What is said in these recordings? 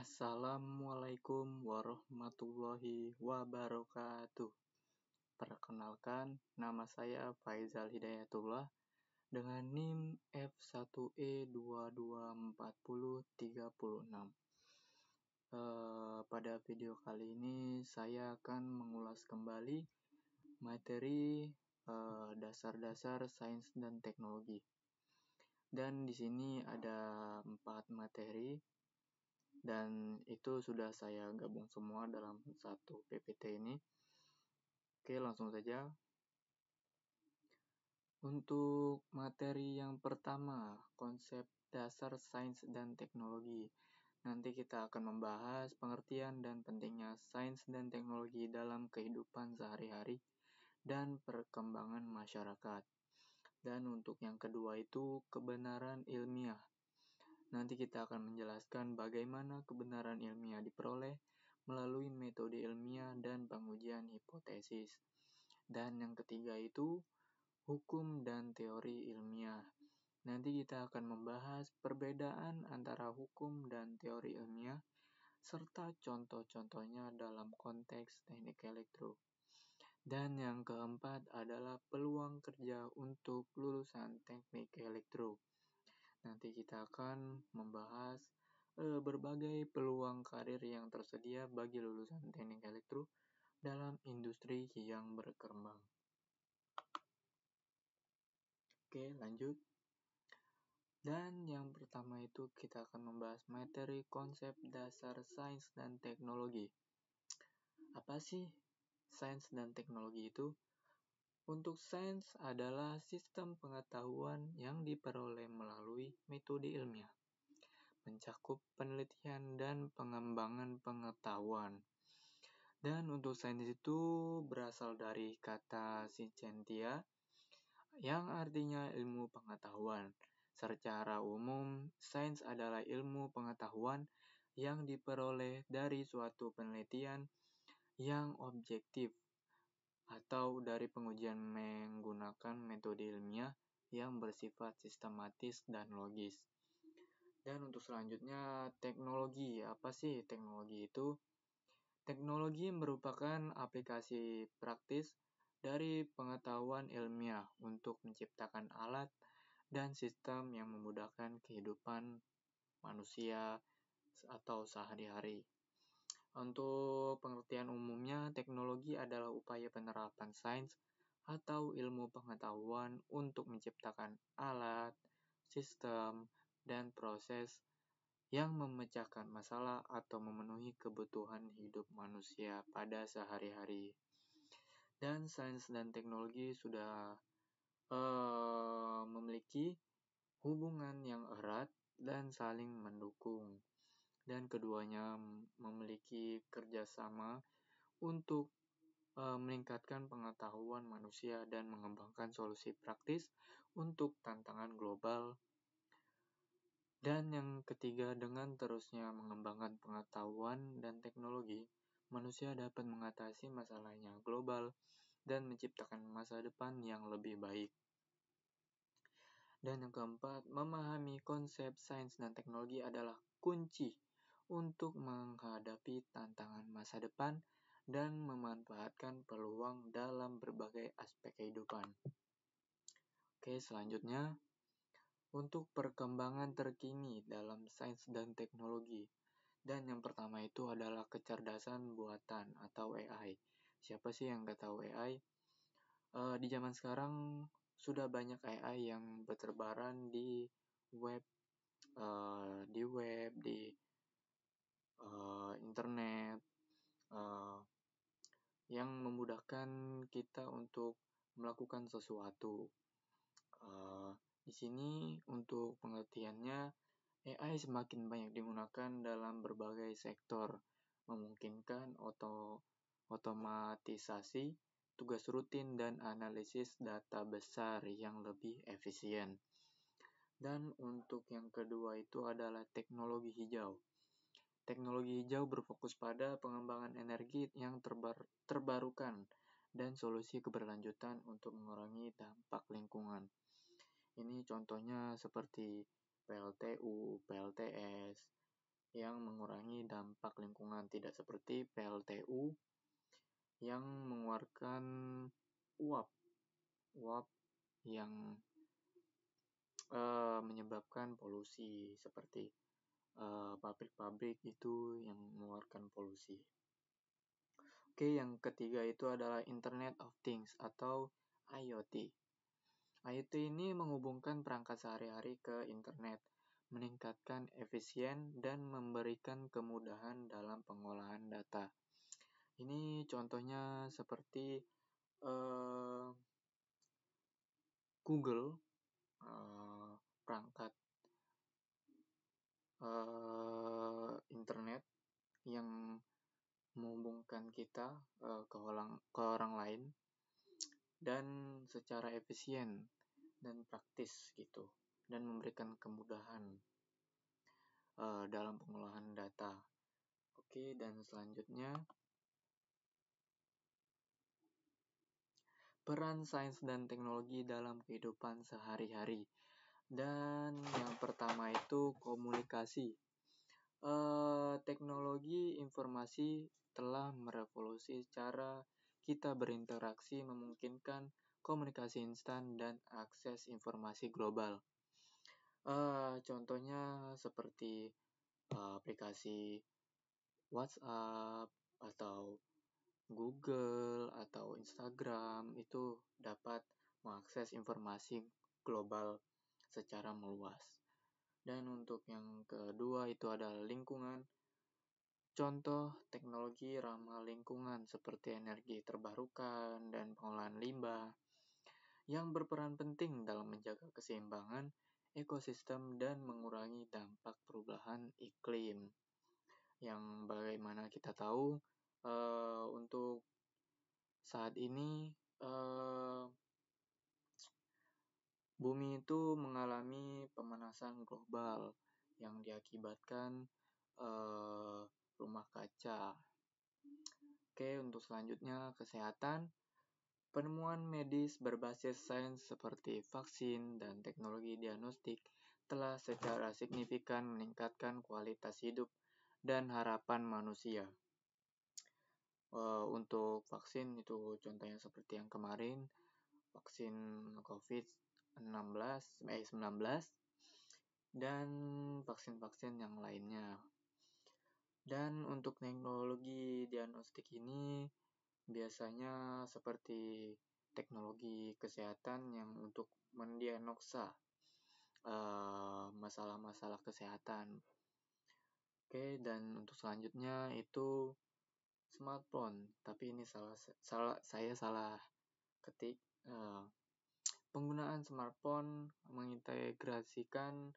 Assalamualaikum warahmatullahi wabarakatuh. Perkenalkan, nama saya Faizal Hidayatullah dengan NIM F1E224036. Pada video kali ini saya akan mengulas kembali materi dasar-dasar sains dan teknologi. Dan di sini ada 4 materi. Dan itu sudah saya gabung semua dalam satu PPT ini. Oke, langsung saja. Untuk materi yang pertama, konsep dasar sains dan teknologi. Nanti kita akan membahas pengertian dan pentingnya sains dan teknologi dalam kehidupan sehari-hari dan perkembangan masyarakat. Dan untuk yang kedua itu kebenaran ilmiah. Nanti kita akan menjelaskan bagaimana kebenaran ilmiah diperoleh melalui metode ilmiah dan pengujian hipotesis. Dan yang ketiga itu hukum dan teori ilmiah. Nanti kita akan membahas perbedaan antara hukum dan teori ilmiah serta contoh-contohnya dalam konteks teknik elektro. Dan yang keempat adalah peluang kerja untuk lulusan teknik elektro. Nanti kita akan membahas berbagai peluang karir yang tersedia bagi lulusan teknik elektro dalam industri yang berkembang. Oke, lanjut. Dan yang pertama itu kita akan membahas materi konsep dasar sains dan teknologi. Apa sih sains dan teknologi itu? Untuk sains adalah sistem pengetahuan yang diperoleh melalui metode ilmiah, mencakup penelitian dan pengembangan pengetahuan. Dan untuk sains itu berasal dari kata scientia yang artinya ilmu pengetahuan. Secara umum, sains adalah ilmu pengetahuan yang diperoleh dari suatu penelitian yang objektif atau dari pengujian menggunakan metode ilmiah yang bersifat sistematis dan logis. Dan untuk selanjutnya, teknologi. Apa sih teknologi itu? Teknologi merupakan aplikasi praktis dari pengetahuan ilmiah untuk menciptakan alat dan sistem yang memudahkan kehidupan manusia atau sehari-hari. Untuk pengertian umumnya, teknologi adalah upaya penerapan sains atau ilmu pengetahuan untuk menciptakan alat, sistem, dan proses yang memecahkan masalah atau memenuhi kebutuhan hidup manusia pada sehari-hari. Dan sains dan teknologi sudah memiliki hubungan yang erat dan saling mendukung. Dan keduanya memiliki kerjasama untuk meningkatkan pengetahuan manusia dan mengembangkan solusi praktis untuk tantangan global. Dan yang ketiga, dengan terusnya mengembangkan pengetahuan dan teknologi, manusia dapat mengatasi masalahnya global dan menciptakan masa depan yang lebih baik. Dan yang keempat, memahami konsep sains dan teknologi adalah kunci untuk menghadapi tantangan masa depan dan memanfaatkan peluang dalam berbagai aspek kehidupan. Oke, selanjutnya untuk perkembangan terkini dalam sains dan teknologi. Dan yang pertama itu adalah kecerdasan buatan atau AI. Siapa sih yang nggak tahu AI? Di zaman sekarang sudah banyak AI yang berterbaran di web, di internet, yang memudahkan kita untuk melakukan sesuatu. Di sini untuk pengertiannya, AI semakin banyak digunakan dalam berbagai sektor, memungkinkan otomatisasi tugas rutin dan analisis data besar yang lebih efisien. Dan untuk yang kedua itu adalah teknologi hijau. Teknologi hijau berfokus pada pengembangan energi yang terbarukan dan solusi keberlanjutan untuk mengurangi dampak lingkungan. Ini contohnya seperti PLTU, PLTS, yang mengurangi dampak lingkungan, tidak seperti PLTU yang mengeluarkan uap uap yang menyebabkan polusi seperti pabrik-pabrik itu yang mengeluarkan polusi. Oke, yang ketiga itu adalah Internet of Things atau IoT. IoT ini menghubungkan perangkat sehari-hari ke internet, meningkatkan efisien dan memberikan kemudahan dalam pengolahan data. Ini contohnya seperti Google, perangkat internet yang menghubungkan kita ke orang lain dan secara efisien dan praktis gitu, dan memberikan kemudahan dalam pengolahan data. Oke, dan selanjutnya peran sains dan teknologi dalam kehidupan sehari-hari. Dan yang pertama itu komunikasi. Teknologi informasi telah merevolusi cara kita berinteraksi, memungkinkan komunikasi instan dan akses informasi global. Contohnya seperti aplikasi WhatsApp atau Google atau Instagram itu dapat mengakses informasi global secara meluas. Dan untuk yang kedua itu adalah lingkungan. Contoh teknologi ramah lingkungan seperti energi terbarukan dan pengolahan limbah yang berperan penting dalam menjaga keseimbangan ekosistem dan mengurangi dampak perubahan iklim. Yang bagaimana kita tahu untuk saat ini bumi itu mengalami pemanasan global yang diakibatkan rumah kaca. Oke, untuk selanjutnya kesehatan. Penemuan medis berbasis sains seperti vaksin dan teknologi diagnostik telah secara signifikan meningkatkan kualitas hidup dan harapan manusia. Untuk vaksin itu contohnya seperti yang kemarin, vaksin COVID-19 dan vaksin-vaksin yang lainnya. Dan untuk teknologi diagnostik ini biasanya seperti teknologi kesehatan yang untuk mendiagnosa masalah-masalah kesehatan. Oke, dan untuk selanjutnya itu smartphone, tapi ini saya salah ketik. Penggunaan smartphone mengintegrasikan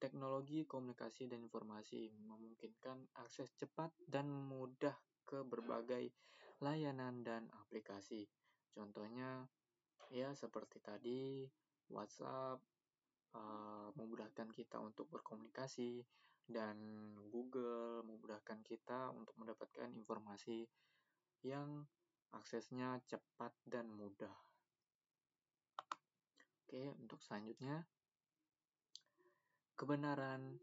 teknologi komunikasi dan informasi, memungkinkan akses cepat dan mudah ke berbagai layanan dan aplikasi. Contohnya ya seperti tadi WhatsApp memudahkan kita untuk berkomunikasi, dan Google memudahkan kita untuk mendapatkan informasi yang aksesnya cepat dan mudah. Oke, untuk selanjutnya kebenaran.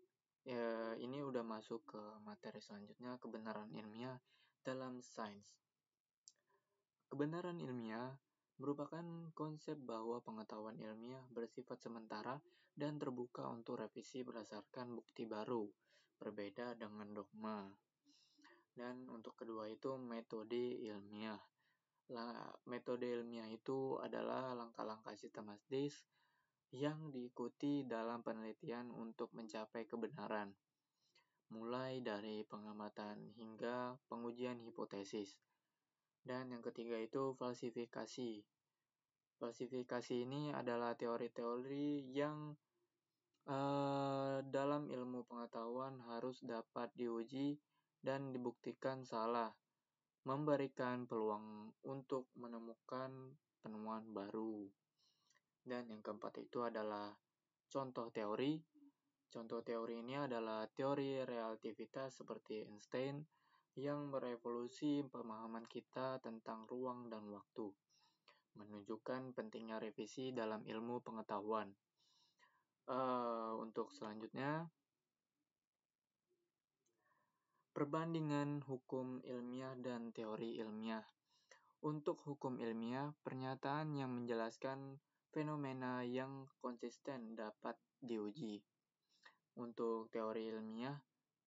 Ini udah masuk ke materi selanjutnya, kebenaran ilmiah dalam sains. Kebenaran ilmiah merupakan konsep bahwa pengetahuan ilmiah bersifat sementara dan terbuka untuk revisi berdasarkan bukti baru, berbeda dengan dogma. Dan untuk kedua itu metode ilmiah. Metode ilmiah itu adalah langkah-langkah sistematis yang diikuti dalam penelitian untuk mencapai kebenaran, mulai dari pengamatan hingga pengujian hipotesis. Dan yang ketiga itu falsifikasi. Falsifikasi ini adalah teori-teori yang dalam ilmu pengetahuan harus dapat diuji dan dibuktikan salah, memberikan peluang untuk menemukan penemuan baru. Dan yang keempat itu adalah contoh teori. Contoh teori ini adalah teori relativitas seperti Einstein yang merevolusi pemahaman kita tentang ruang dan waktu, menunjukkan pentingnya revisi dalam ilmu pengetahuan. Untuk selanjutnya, Perbandingan hukum ilmiah dan teori ilmiah. Untuk hukum ilmiah, pernyataan yang menjelaskan fenomena yang konsisten dapat diuji. Untuk teori ilmiah,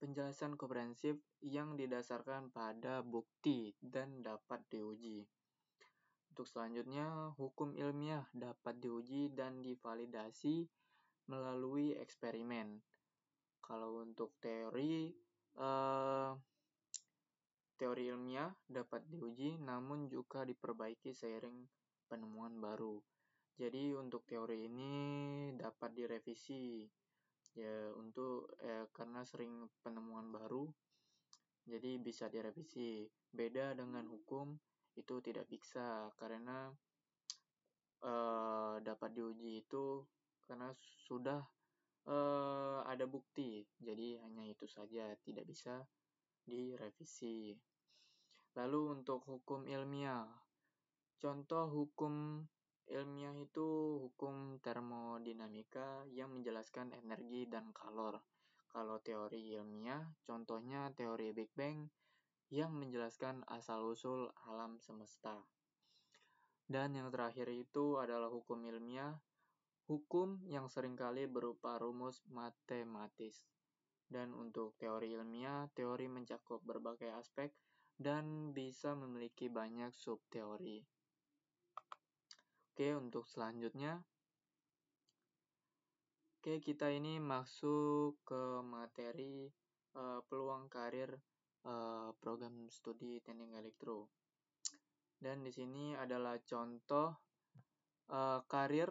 penjelasan komprehensif yang didasarkan pada bukti dan dapat diuji. Untuk selanjutnya, hukum ilmiah dapat diuji dan divalidasi melalui eksperimen. Kalau untuk teori ilmiah dapat diuji namun juga diperbaiki seiring penemuan baru. Jadi untuk teori ini dapat direvisi ya karena sering penemuan baru, jadi bisa direvisi. Beda dengan hukum, itu tidak bisa karena dapat diuji itu karena sudah ada bukti, jadi hanya itu saja, tidak bisa direvisi. Lalu untuk hukum ilmiah, contoh hukum ilmiah itu hukum termodinamika yang menjelaskan energi dan kalor. Kalau teori ilmiah, contohnya teori Big Bang yang menjelaskan asal-usul alam semesta. Dan yang terakhir itu adalah hukum ilmiah, hukum yang seringkali berupa rumus matematis. Dan untuk teori ilmiah, teori mencakup berbagai aspek dan bisa memiliki banyak subteori. Oke, untuk selanjutnya, kita ini masuk ke materi peluang karir program studi teknik elektro. Dan di sini adalah contoh karir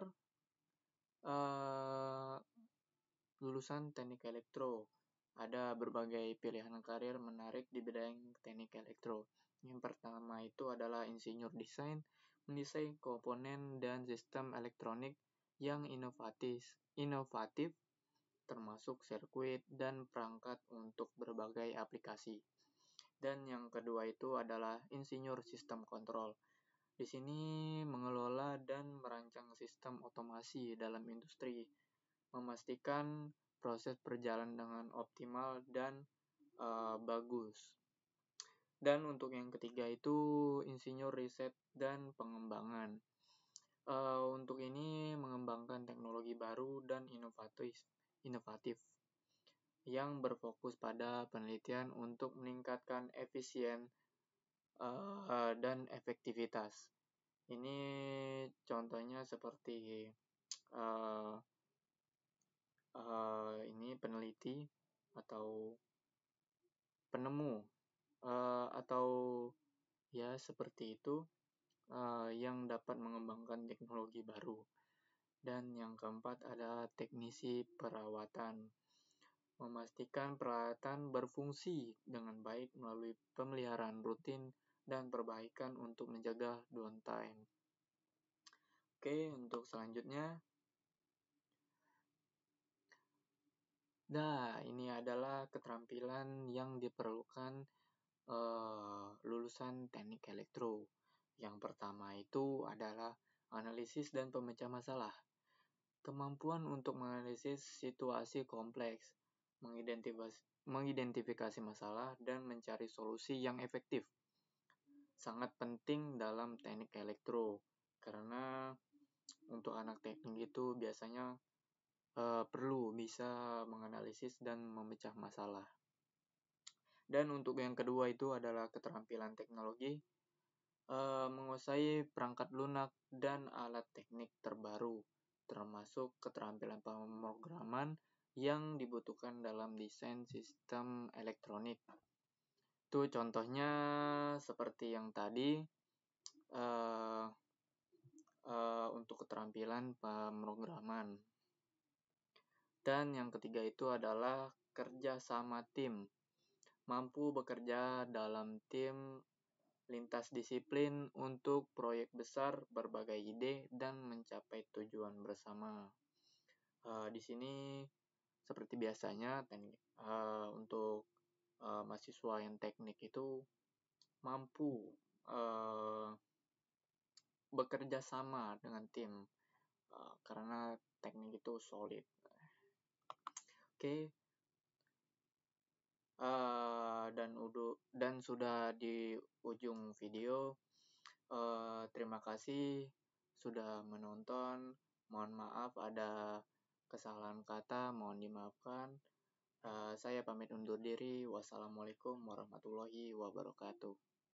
lulusan teknik elektro. Ada berbagai pilihan karir menarik di bidang teknik elektro. Yang pertama itu adalah insinyur desain, mendesain komponen dan sistem elektronik yang inovatif termasuk sirkuit dan perangkat untuk berbagai aplikasi. Dan yang kedua itu adalah insinyur sistem kontrol. Di sini mengelola dan merancang sistem otomasi dalam industri, memastikan proses berjalan dengan optimal dan bagus. Dan untuk yang ketiga itu insinyur riset dan pengembangan. Untuk ini mengembangkan teknologi baru dan inovatif yang berfokus pada penelitian untuk meningkatkan efisien dan efektivitas. Ini contohnya seperti ini peneliti atau penemu atau ya seperti itu yang dapat mengembangkan teknologi baru. Dan yang keempat ada teknisi perawatan, memastikan peralatan berfungsi dengan baik melalui pemeliharaan rutin dan perbaikan untuk menjaga downtime. Oke, untuk selanjutnya, ini adalah keterampilan yang diperlukan lulusan teknik elektro. Yang pertama itu adalah analisis dan pemecah masalah. Kemampuan untuk menganalisis situasi kompleks, mengidentifikasi masalah, dan mencari solusi yang efektif. Sangat penting dalam teknik elektro, karena untuk anak teknik itu biasanya perlu bisa menganalisis dan memecah masalah. Dan untuk yang kedua itu adalah keterampilan teknologi, menguasai perangkat lunak dan alat teknik terbaru, termasuk keterampilan pemrograman yang dibutuhkan dalam desain sistem elektronik. Itu contohnya seperti yang tadi, untuk keterampilan pemrograman. Dan yang ketiga itu adalah kerja sama tim, mampu bekerja dalam tim lintas disiplin untuk proyek besar, berbagai ide, dan mencapai tujuan bersama. Di sini seperti biasanya untuk mahasiswa yang teknik itu mampu bekerja sama dengan tim karena teknik itu solid. Oke. Dan dan sudah di ujung video. Terima kasih sudah menonton. Mohon maaf ada kesalahan kata, mohon dimaafkan. Saya pamit undur diri. Wassalamualaikum warahmatullahi wabarakatuh.